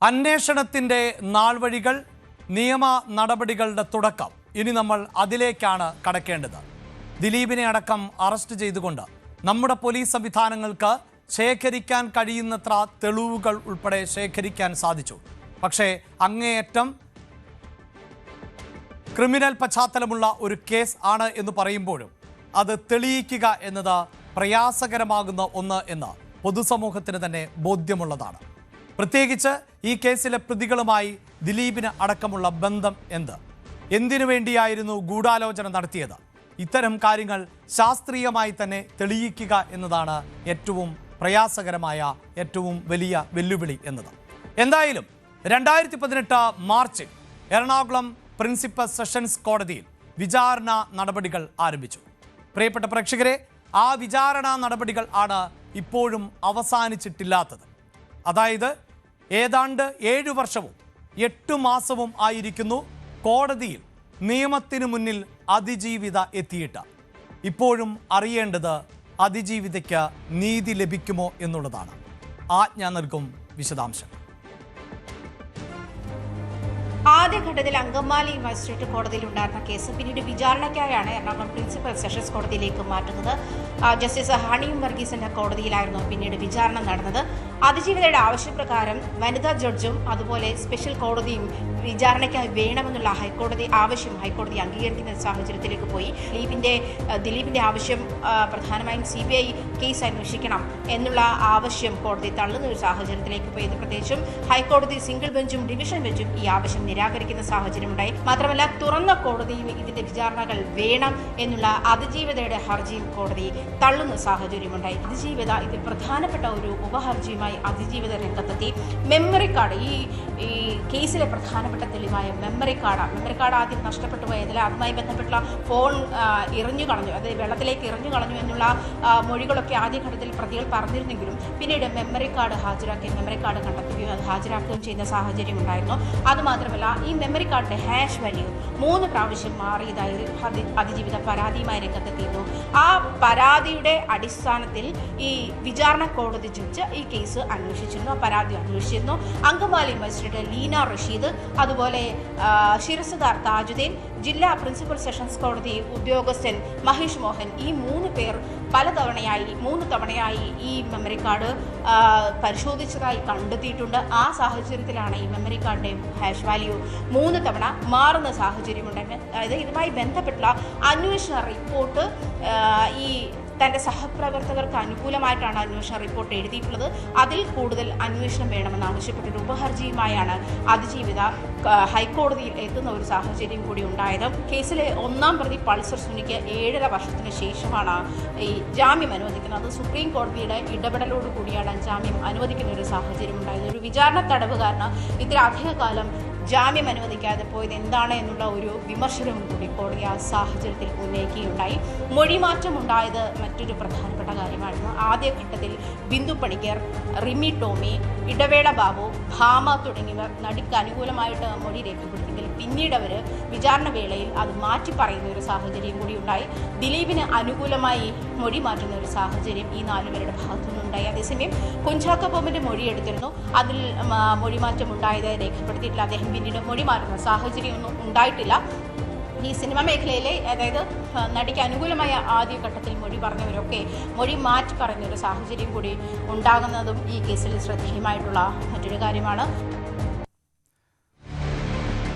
അന്വേഷണത്തിന്റെ നാൾവഴികൾ, നിയമ നടപടികളുടെ തുടക്കം. ഇനി നമ്മൾ അതിലേക്കാണ് കടക്കേണ്ടത്. ദിലീപിനെ അടക്കം അറസ്റ്റ് ചെയ്തുകൊണ്ട് നമ്മുടെ പോലീസ് സംവിധാനങ്ങൾക്ക് ശേഖരിക്കാൻ കഴിയുന്നത്ര തെളിവുകൾ ഉൾപ്പെടെ ശേഖരിക്കാൻ സാധിച്ചു. പക്ഷേ അങ്ങേയറ്റം ക്രിമിനൽ പശ്ചാത്തലമുള്ള ഒരു കേസ് ആണ് എന്ന് പറയുമ്പോഴും അത് തെളിയിക്കുക എന്നത് പ്രയാസകരമാകുന്ന ഒന്ന് എന്ന് പൊതുസമൂഹത്തിന് തന്നെ ബോധ്യമുള്ളതാണ്. പ്രത്യേകിച്ച് ഈ കേസിലെ പ്രതികളുമായി ദിലീപിന് അടക്കമുള്ള ബന്ധം എന്തിനു വേണ്ടിയായിരുന്നു ഗൂഢാലോചന നടത്തിയത്? ഇത്തരം കാര്യങ്ങൾ ശാസ്ത്രീയമായി തന്നെ തെളിയിക്കുക എന്നതാണ് ഏറ്റവും പ്രയാസകരമായ, ഏറ്റവും വലിയ വെല്ലുവിളി എന്നത്. എന്തായാലും 2018 മാർച്ചിൽ എറണാകുളം പ്രിൻസിപ്പൽ സെഷൻസ് കോടതിയിൽ വിചാരണ നടപടികൾ ആരംഭിച്ചു. പ്രിയപ്പെട്ട പ്രേക്ഷകരെ, ആ വിചാരണ നടപടികൾ ആണ് ഇപ്പോഴും അവസാനിച്ചിട്ടില്ലാത്തത്. അതായത് ഏതാണ്ട് 7 വർഷവും 8 മാസവും ആയിരിക്കുന്നു കോടതിയിൽ നിയമത്തിനു മുന്നിൽ അതിജീവിത എത്തിയിട്ട്. ഇപ്പോഴും അറിയേണ്ടത് അതിജീവിതയ്ക്ക് നീതി ലഭിക്കുമോ എന്നുള്ളതാണ്. ആജ്ഞ നൽകും വിശദാംശങ്ങൾ. ആദ്യഘട്ടത്തിൽ അങ്കമാലി മജിസ്ട്രേറ്റ് കോടതിയിൽ ഉണ്ടായിരുന്ന കേസ് പിന്നീട് വിചാരണയ്ക്കായാണ് എറണാകുളം പ്രിൻസിപ്പൽ സെഷൻസ് കോടതിയിലേക്ക് മാറ്റുന്നത്. ജസ്റ്റിസ് ഹണിയും വർഗീസിന്റെ കോടതിയിലായിരുന്നു പിന്നീട് വിചാരണ നടന്നത്. അതിജീവിതയുടെ ആവശ്യപ്രകാരം വനിതാ ജഡ്ജും അതുപോലെ സ്പെഷ്യൽ കോടതിയും വിചാരണയ്ക്കായി വേണമെന്നുള്ള ആവശ്യം ഹൈക്കോടതി അംഗീകരിക്കുന്ന സാഹചര്യത്തിലേക്ക് പോയി. ദിലീപിന്റെ ആവശ്യം പ്രധാനമായും CBI കേസ് അന്വേഷിക്കണം എന്നുള്ള ആവശ്യം കോടതി തള്ളുന്ന ഒരു സാഹചര്യത്തിലേക്ക് പോയി. പ്രത്യേകിച്ചും ഹൈക്കോടതി സിംഗിൾ ബെഞ്ചും ഡിവിഷൻ ബെഞ്ചും ഈ ആവശ്യം നിരാകരിക്കുന്ന സാഹചര്യമുണ്ടായി. മാത്രമല്ല തുറന്ന കോടതിയും ഇതിന്റെ വിചാരണകൾ വേണം എന്നുള്ള അതിജീവിതയുടെ ഹർജിയും കോടതി തള്ളുന്ന സാഹചര്യമുണ്ടായി. അതിജീവിത ഇതിൽ പ്രധാനപ്പെട്ട ഒരു ഉപഹർജിയുമായി അതിജീവിത രംഗത്തെത്തി. മെമ്മറി കാർഡ്, ഈ കേസിലെ പ്രധാനപ്പെട്ട തെളിവായ മെമ്മറി കാർഡ് ആദ്യം നഷ്ടപ്പെട്ടു പോയതിൽ അതുമായി ബന്ധപ്പെട്ടുള്ള ഫോൺ എറിഞ്ഞു കളഞ്ഞു, അതായത് വെള്ളത്തിലേക്ക് എറിഞ്ഞു കളഞ്ഞു എന്നുള്ള മൊഴികളൊക്കെ ആദ്യഘട്ടത്തിൽ പ്രതികൾ പറഞ്ഞിരുന്നെങ്കിലും പിന്നീട് മെമ്മറി കാർഡ് കണ്ടെത്തുകയും അത് ഹാജരാക്കുകയും ചെയ്യുന്ന സാഹചര്യം ഉണ്ടായിരുന്നു. അതുമാത്രമല്ല, ഈ മെമ്മറി കാർഡിന്റെ ഹാഷ് വാല്യൂ 3 പ്രാവശ്യം മാറിയതായി അതിജീവിത പരാതിയുമായി രംഗത്തെത്തിയിരുന്നു. ആ പരാതിയുടെ അടിസ്ഥാനത്തിൽ ഈ വിചാരണ കോടതി ജഡ്ജ് ഈ കേസ് അന്വേഷിച്ചിരുന്നു, പരാതി അന്വേഷിച്ചിരുന്നു. അങ്കമാലി മജിസ്ട്രേറ്റ് ലീന റഷീദ്, അതുപോലെ ശിരസുദാർ താജുദ്ദീൻ, ജില്ലാ പ്രിൻസിപ്പൽ സെഷൻസ് കോടതി ഉദ്യോഗസ്ഥൻ മഹേഷ് മോഹൻ, ഈ 3 പേർ 3 തവണയായി ഈ മെമ്മറി കാർഡ് പരിശോധിച്ചതായി കണ്ടെത്തിയിട്ടുണ്ട്. ആ സാഹചര്യത്തിലാണ് ഈ മെമ്മറി കാർഡിന്റെ ഹാഷ് വാല്യൂ 3 തവണ മാറുന്ന സാഹചര്യമുണ്ടെങ്കിൽ, അതായത് ഇതുമായി ബന്ധപ്പെട്ടുള്ള അന്വേഷണ റിപ്പോർട്ട് ഈ തൻ്റെ സഹപ്രവർത്തകർക്ക് അനുകൂലമായിട്ടാണ് അന്വേഷണ റിപ്പോർട്ട് എഴുതിയിട്ടുള്ളത്. അതിൽ കൂടുതൽ അന്വേഷണം വേണമെന്ന് ആവശ്യപ്പെട്ടൊരു ഉപഹർജിയുമായാണ് അതിജീവിത ഹൈക്കോടതിയിൽ എത്തുന്ന ഒരു സാഹചര്യം കൂടി ഉണ്ടായത്. കേസിലെ 1-ാം പ്രതി പൾസർ സുനിക്ക് 7.5 വർഷത്തിന് ശേഷമാണ് ഈ ജാമ്യം അനുവദിക്കുന്നത്. അത് സുപ്രീം കോടതിയുടെ ഇടപെടലോട് കൂടിയാണ് ജാമ്യം അനുവദിക്കുന്ന ഒരു സാഹചര്യം ഉണ്ടായത്. ഒരു വിചാരണ തടവുകാരന് ഇത്ര അധികകാലം ജാമ്യം അനുവദിക്കാതെ പോയത് എന്താണ് എന്നുള്ള ഒരു വിമർശനവും കൂടി കോടതി ആ സാഹചര്യത്തിൽ ഉന്നയിക്കുകയുണ്ടായി. മൊഴിമാറ്റം ഉണ്ടായത് മറ്റൊരു പ്രധാനപ്പെട്ട കാര്യമായിരുന്നു. ആദ്യഘട്ടത്തിൽ ബിന്ദു പണിക്കർ, റിമി ടോമി, ഇടവേള ബാബു, ഭാമ തുടങ്ങിയവർ നടിക്ക് അനുകൂലമായിട്ട് മൊഴി രേഖപ്പെടുത്തിയെങ്കിൽ പിന്നീട് അവർ വിചാരണ വേളയിൽ അത് മാറ്റി പറയുന്ന ഒരു സാഹചര്യം കൂടി ഉണ്ടായി. ദിലീപിന് അനുകൂലമായി മൊഴി മാറ്റുന്ന ഒരു സാഹചര്യം ഈ 4 പേരുടെ ഭാഗത്തുനിന്നുണ്ടായി. അതേസമയം കുഞ്ചാക്കോ ബോബന്റെ മൊഴി എടുത്തിരുന്നു, അതിൽ മൊഴിമാറ്റം ഉണ്ടായത് രേഖപ്പെടുത്തിയിട്ടില്ല. അദ്ദേഹം പിന്നീട് മൊഴി മാറ്റുന്ന സാഹചര്യമൊന്നും ഉണ്ടായിട്ടില്ല. ഈ സിനിമാ മേഖലയിലെ, അതായത് നടിക്ക് അനുകൂലമായ ആദ്യഘട്ടത്തിൽ മൊഴി പറഞ്ഞവരൊക്കെ മൊഴി മാറ്റി പറയുന്ന ഒരു സാഹചര്യം കൂടി ഉണ്ടാകുന്നതും ഈ കേസിൽ ശ്രദ്ധേയമായിട്ടുള്ള മറ്റൊരു കാര്യമാണ്.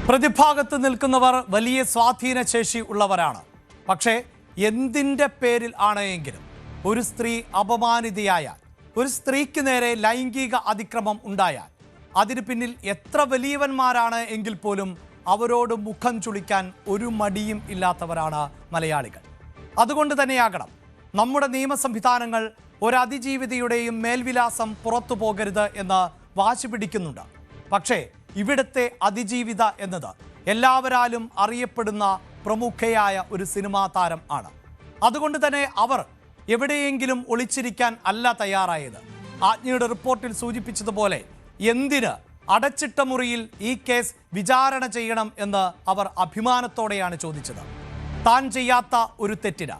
പ്രതിഭാഗത്ത് നിൽക്കുന്നവർ വലിയ സ്വാധീന ശേഷി ഉള്ളവരാണ്. പക്ഷേ എന്തിൻ്റെ പേരിൽ ആണെങ്കിലും ഒരു സ്ത്രീ അപമാനിതയായാൽ, ഒരു സ്ത്രീക്ക് നേരെ ലൈംഗിക അതിക്രമം ഉണ്ടായാൽ അതിന് പിന്നിൽ എത്ര വലിയവന്മാരാണ് എങ്കിൽ പോലും അവരോട് മുഖം ചുളിക്കാൻ ഒരു മടിയും ഇല്ലാത്തവരാണ് മലയാളികൾ. അതുകൊണ്ട് തന്നെയാകണം നമ്മുടെ നിയമ സംവിധാനങ്ങൾ ഒരു അതിജീവിതയുടെയും മേൽവിലാസം പുറത്തു പോകരുത് എന്ന് വാശി പിടിക്കുന്നുണ്ട്. പക്ഷേ ഇവിടുത്തെ അതിജീവിത എന്നത് എല്ലാവരാലും അറിയപ്പെടുന്ന പ്രമുഖയായ ഒരു സിനിമാ താരം ആണ്. അതുകൊണ്ട് തന്നെ അവർ എവിടെയെങ്കിലും ഒളിച്ചിരിക്കാൻ അല്ല തയ്യാറായത്. ആജ്ഞയുടെ റിപ്പോർട്ടിൽ സൂചിപ്പിച്ചതുപോലെ എന്തിന് അടച്ചിട്ട മുറിയിൽ ഈ കേസ് വിചാരണ ചെയ്യണം എന്ന് അവർ അഭിമാനത്തോടെയാണ് ചോദിച്ചത്. താൻ ചെയ്യാത്ത ഒരു തെറ്റിന്,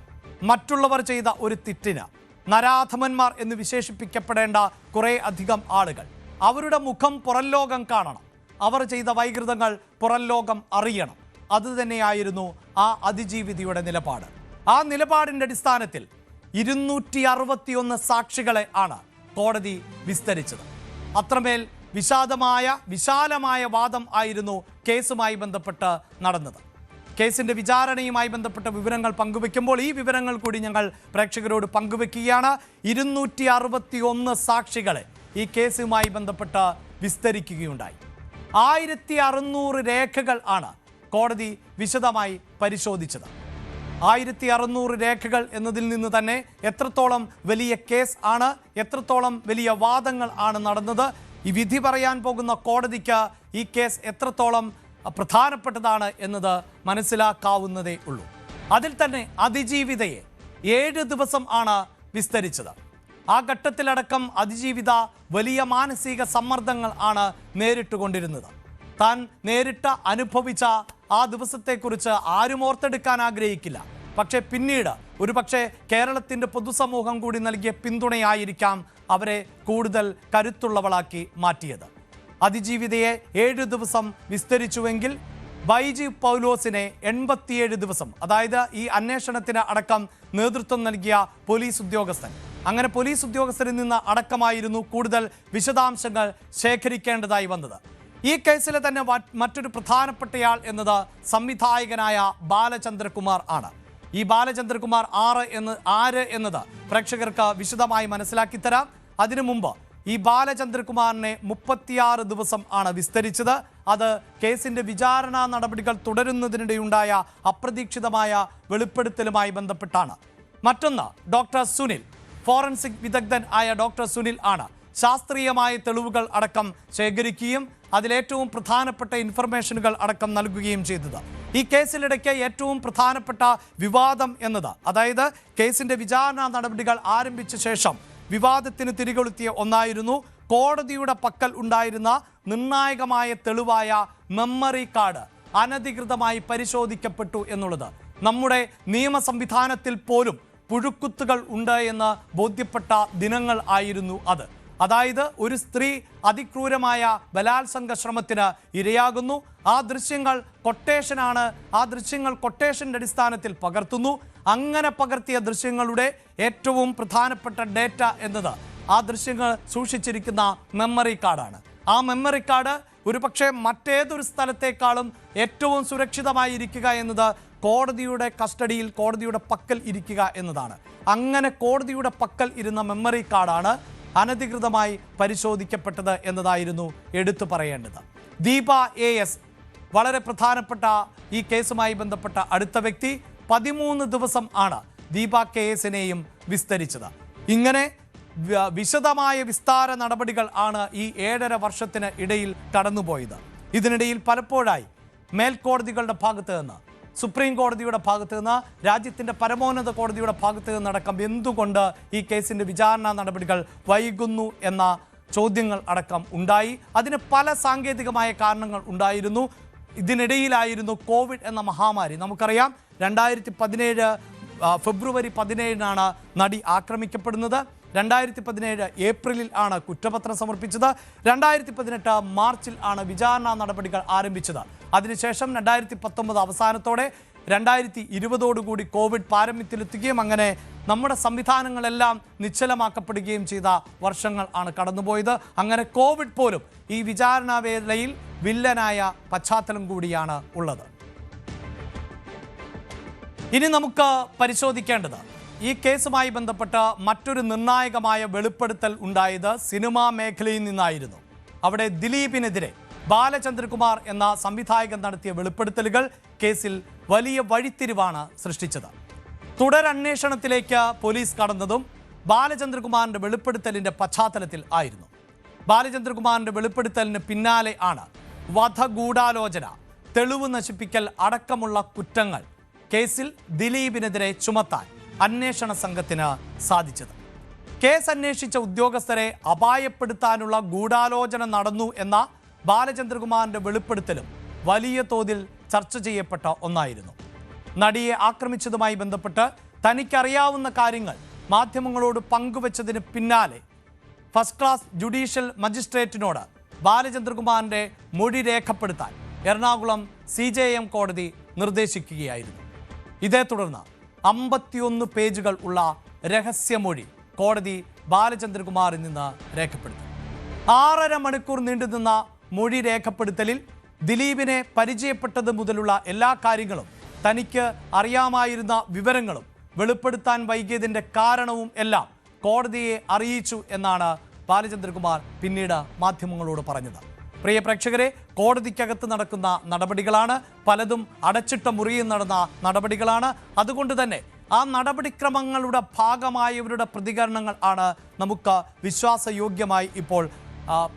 മറ്റുള്ളവർ ചെയ്ത ഒരു തെറ്റിന് നരാധമന്മാർ എന്ന് വിശേഷിപ്പിക്കപ്പെടേണ്ട കുറേ അധികം ആളുകൾ അവരുടെ മുഖം പുറം ലോകം കാണണം, അവർ ചെയ്ത വൈകൃതങ്ങൾ പുറം ലോകം അറിയണം. അതുതന്നെയായിരുന്നു ആ അതിജീവിതയുടെ നിലപാട്. ആ നിലപാടിൻ്റെ അടിസ്ഥാനത്തിൽ 261 സാക്ഷികളെ ആണ് കോടതി വിസ്തരിച്ചത്. അത്രമേൽ വിശാലമായ വാദം ആയിരുന്നു കേസുമായി ബന്ധപ്പെട്ട് നടന്നത്. കേസിൻ്റെ വിചാരണയുമായി ബന്ധപ്പെട്ട വിവരങ്ങൾ പങ്കുവെക്കുമ്പോൾ ഈ വിവരങ്ങൾ കൂടി ഞങ്ങൾ പ്രേക്ഷകരോട് പങ്കുവെക്കുകയാണ്. 261 സാക്ഷികളെ ഈ കേസുമായി ബന്ധപ്പെട്ട് വിസ്തരിക്കുകയുണ്ടായി. 1600 രേഖകൾ ആണ് കോടതി വിശദമായി പരിശോധിച്ചത്. 1600 രേഖകൾ എന്നതിൽ നിന്ന് തന്നെ എത്രത്തോളം വലിയ കേസ് ആണ്, എത്രത്തോളം വലിയ വാദങ്ങൾ ആണ് നടന്നത്, ഈ വിധി പറയാൻ പോകുന്ന കോടതിക്ക് ഈ കേസ് എത്രത്തോളം പ്രധാനപ്പെട്ടതാണ് എന്നത് മനസ്സിലാക്കാവുന്നതേ ഉള്ളൂ. അതിൽ തന്നെ അതിജീവിതയെ 7 ദിവസം ആണ് വിസ്തരിച്ചത്. ആ ഘട്ടത്തിലടക്കം അതിജീവിത വലിയ മാനസിക സമ്മർദ്ദങ്ങൾ ആണ് നേരിട്ടുകൊണ്ടിരുന്നത്. താൻ നേരിട്ട് അനുഭവിച്ച ആ ദിവസത്തെക്കുറിച്ച് ആരും ഓർത്തെടുക്കാൻ ആഗ്രഹിക്കില്ല. പക്ഷേ പിന്നീട് ഒരുപക്ഷെ കേരളത്തിൻ്റെ പൊതുസമൂഹം കൂടി നൽകിയ പിന്തുണയായിരിക്കാം അവരെ കൂടുതൽ കരുത്തുള്ളവളാക്കി മാറ്റിയത്. അതിജീവിതയെ 7 ദിവസം വിസ്തരിച്ചുവെങ്കിൽ ബൈജു പൗലോസിനെ 87 ദിവസം, അതായത് ഈ അന്വേഷണത്തിന് അടക്കം നേതൃത്വം നൽകിയ പോലീസ് ഉദ്യോഗസ്ഥൻ, അങ്ങനെ പോലീസ് ഉദ്യോഗസ്ഥരിൽ നിന്ന് അടക്കമായിരുന്നു കൂടുതൽ വിശദാംശങ്ങൾ ശേഖരിക്കേണ്ടതായി വന്നത്. ഈ കേസിലെ തന്നെ മറ്റൊരു പ്രധാനപ്പെട്ടയാൾ എന്നത് സംവിധായകനായ ബാലചന്ദ്രകുമാർ ആണ്. ഈ ബാലചന്ദ്രകുമാർ ആര് എന്നത് പ്രേക്ഷകർക്ക് വിശദമായി മനസ്സിലാക്കി തരാം. അതിനു മുമ്പ് ഈ ബാലചന്ദ്രകുമാറിനെ 36 ദിവസം ആണ് വിസ്തരിച്ചത്. അത് കേസിൻ്റെ വിചാരണ നടപടികൾ തുടരുന്നതിനിടെയുണ്ടായ അപ്രതീക്ഷിതമായ വെളിപ്പെടുത്തലുമായി ബന്ധപ്പെട്ടാണ്. മറ്റൊന്ന് ഡോക്ടർ സുനിൽ, ഫോറൻസിക് വിദഗ്ധൻ ആയ ഡോക്ടർ സുനിൽ ആണ് ശാസ്ത്രീയമായ തെളിവുകൾ അടക്കം ശേഖരിക്കുകയും അതിലേറ്റവും പ്രധാനപ്പെട്ട ഇൻഫർമേഷനുകൾ അടക്കം നൽകുകയും ചെയ്തത്. ഈ കേസിലിടയ്ക്ക് ഏറ്റവും പ്രധാനപ്പെട്ട വിവാദം എന്നത്, അതായത് കേസിൻ്റെ വിചാരണ നടപടികൾ ആരംഭിച്ച ശേഷം വിവാദത്തിന് തിരികൊളുത്തിയ ഒന്നായിരുന്നു കോടതിയുടെ പക്കൽ ഉണ്ടായിരുന്ന നിർണായകമായ തെളിവായ മെമ്മറി കാർഡ് അനധികൃതമായി പരിശോധിക്കപ്പെട്ടു എന്നുള്ളത്. നമ്മുടെ നിയമ സംവിധാനത്തിൽ പോലും പുഴുക്കുത്തുകൾ ഉണ്ട് എന്ന് ബോധ്യപ്പെട്ട ദിനങ്ങൾ ആയിരുന്നു അത്. അതായത് ഒരു സ്ത്രീ അതിക്രൂരമായ ബലാത്സംഗ ശ്രമത്തിന് ഇരയാകുന്നു. ആ ദൃശ്യങ്ങൾ കൊട്ടേഷനാണ്. ആ ദൃശ്യങ്ങൾ കൊട്ടേഷൻ്റെ അടിസ്ഥാനത്തിൽ പകർത്തുന്നു. അങ്ങനെ പകർത്തിയ ദൃശ്യങ്ങളുടെ ഏറ്റവും പ്രധാനപ്പെട്ട ഡേറ്റ എന്നത് ആ ദൃശ്യങ്ങൾ സൂക്ഷിച്ചിരിക്കുന്ന മെമ്മറി കാർഡാണ്. ആ മെമ്മറി കാർഡ് ഒരുപക്ഷെ മറ്റേതൊരു സ്ഥലത്തേക്കാളും ഏറ്റവും സുരക്ഷിതമായി ഇരിക്കുക എന്നത് കോടതിയുടെ കസ്റ്റഡിയിൽ, കോടതിയുടെ പക്കൽ ഇരിക്കുക എന്നതാണ്. അങ്ങനെ കോടതിയുടെ പക്കൽ ഇരുന്ന മെമ്മറി കാർഡാണ് അനധികൃതമായി പരിശോധിക്കപ്പെട്ടത് എന്നതായിരുന്നു എടുത്തു പറയേണ്ടത്. ദീപ AS വളരെ പ്രധാനപ്പെട്ട ഈ കേസുമായി ബന്ധപ്പെട്ട അടുത്ത വ്യക്തി. 13 ദിവസം ആണ് ദീപ KSനെയും വിസ്തരിച്ചത്. ഇങ്ങനെ വിശദമായ വിസ്താര നടപടികൾ ആണ് ഈ 7.5 വർഷത്തിന് ഇടയിൽ കടന്നുപോയത്. ഇതിനിടയിൽ പലപ്പോഴായി മേൽക്കോടതികളുടെ ഭാഗത്ത് നിന്ന്, സുപ്രീം കോടതിയുടെ ഭാഗത്ത് നിന്ന്, രാജ്യത്തിൻ്റെ പരമോന്നത കോടതിയുടെ ഭാഗത്ത് നിന്നടക്കം എന്തുകൊണ്ട് ഈ കേസിൻ്റെ വിചാരണ നടപടികൾ വൈകുന്നു എന്ന ചോദ്യങ്ങൾ അടക്കം ഉണ്ടായി. അതിന് പല സാങ്കേതികമായ കാരണങ്ങൾ ഉണ്ടായിരുന്നു. ഇതിനിടയിലായിരുന്നു കോവിഡ് എന്ന മഹാമാരി. നമുക്കറിയാം 2017 ഫെബ്രുവരി 17 നടി ആക്രമിക്കപ്പെടുന്നത്. 2017 ഏപ്രിലിൽ ആണ് കുറ്റപത്രം സമർപ്പിച്ചത്. 2018 മാർച്ചിൽ ആണ് വിചാരണ നടപടികൾ ആരംഭിച്ചത്. അതിനുശേഷം 2019 അവസാനത്തോടെ 2020 കോവിഡ് പാരമ്യത്തിലെത്തുകയും അങ്ങനെ നമ്മുടെ സംവിധാനങ്ങളെല്ലാം നിശ്ചലമാക്കപ്പെടുകയും ചെയ്ത വർഷങ്ങൾ ആണ് കടന്നുപോയത്. അങ്ങനെ കോവിഡ് പോലും ഈ വിചാരണ വേളയിൽ വില്ലനായ പശ്ചാത്തലം കൂടിയാണ് ഉള്ളത്. ഇനി നമുക്ക് പരിശോധിക്കേണ്ടത് ഈ കേസുമായി ബന്ധപ്പെട്ട മറ്റൊരു നിർണായകമായ വെളിപ്പെടുത്തൽ ഉണ്ടായത് സിനിമാ മേഖലയിൽ നിന്നായിരുന്നു. അവിടെ ദിലീപിനെതിരെ ബാലചന്ദ്രകുമാർ എന്ന സംവിധായകൻ നടത്തിയ വെളിപ്പെടുത്തലുകൾ കേസിൽ വലിയ വഴിത്തിരിവാണ് സൃഷ്ടിച്ചത്. തുടരന്വേഷണത്തിലേക്ക് പോലീസ് കടന്നതും ബാലചന്ദ്രകുമാറിൻ്റെ വെളിപ്പെടുത്തലിൻ്റെ പശ്ചാത്തലത്തിൽ ആയിരുന്നു. ബാലചന്ദ്രകുമാറിൻ്റെ വെളിപ്പെടുത്തലിന് പിന്നാലെ ആണ് വധഗൂഢാലോചന, തെളിവ് നശിപ്പിക്കൽ അടക്കമുള്ള കുറ്റങ്ങൾ കേസിൽ ദിലീപിനെതിരെ ചുമത്താൻ അന്വേഷണ സംഘത്തിന് സാധിച്ചത്. കേസ് അന്വേഷിച്ച ഉദ്യോഗസ്ഥരെ അപായപ്പെടുത്താനുള്ള ഗൂഢാലോചന നടന്നു എന്ന ബാലചന്ദ്രകുമാറിൻ്റെ വെളിപ്പെടുത്തലും വലിയ തോതിൽ ചർച്ച ചെയ്യപ്പെട്ട ഒന്നായിരുന്നു. നടിയെ ആക്രമിച്ചതുമായി ബന്ധപ്പെട്ട് തനിക്കറിയാവുന്ന കാര്യങ്ങൾ മാധ്യമങ്ങളോട് പങ്കുവച്ചതിന് പിന്നാലെ ഫസ്റ്റ് ക്ലാസ് ജുഡീഷ്യൽ മജിസ്ട്രേറ്റിനോട് ബാലചന്ദ്രകുമാറിന്റെ മൊഴി രേഖപ്പെടുത്താൻ എറണാകുളം CJM കോടതി നിർദ്ദേശിക്കുകയായിരുന്നു. ഇതേ തുടർന്ന് 51 പേജുകൾ ഉള്ള രഹസ്യമൊഴി കോടതി ബാലചന്ദ്രകുമാറിൽ നിന്ന് രേഖപ്പെടുത്തി. 6.5 മണിക്കൂർ നീണ്ടുനിന്ന മൊഴി രേഖപ്പെടുത്തലിൽ ദിലീപിനെ പരിചയപ്പെട്ടത് മുതലുള്ള എല്ലാ കാര്യങ്ങളും, തനിക്ക് അറിയാമായിരുന്ന വിവരങ്ങളും വെളിപ്പെടുത്താൻ വൈകിയതിൻ്റെ കാരണവും എല്ലാം കോടതിയെ അറിയിച്ചു എന്നാണ് ബാലചന്ദ്രകുമാർ പിന്നീട് മാധ്യമങ്ങളോട് പറഞ്ഞത്. പ്രിയ പ്രേക്ഷകരെ, കോടതിക്കകത്ത് നടക്കുന്ന നടപടികളാണ്, പലതും അടച്ചിട്ട മുറിയിൽ നടന്ന നടപടികളാണ്. അതുകൊണ്ട് തന്നെ ആ നടപടിക്രമങ്ങളുടെ ഭാഗമായവരുടെ പ്രതികരണങ്ങൾ ആണ് നമുക്ക് വിശ്വാസയോഗ്യമായി ഇപ്പോൾ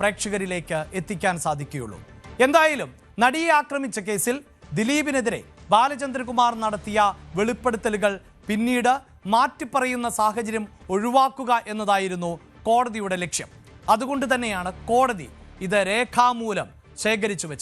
പ്രേക്ഷകരിലേക്ക് എത്തിക്കാൻ സാധിക്കുകയുള്ളൂ. എന്തായാലും നടിയെ ആക്രമിച്ച കേസിൽ ദിലീപിനെതിരെ ബാലചന്ദ്രകുമാർ നടത്തിയ വെളിപ്പെടുത്തലുകൾ പിന്നീട് മാറ്റിപ്പറയുന്ന സാഹചര്യം ഒഴിവാക്കുക എന്നതായിരുന്നു കോടതിയുടെ ലക്ഷ്യം. അതുകൊണ്ട് തന്നെയാണ് കോടതി ഇത് രേഖാമൂലം ശേഖരിച്ചു വെച്ചത്.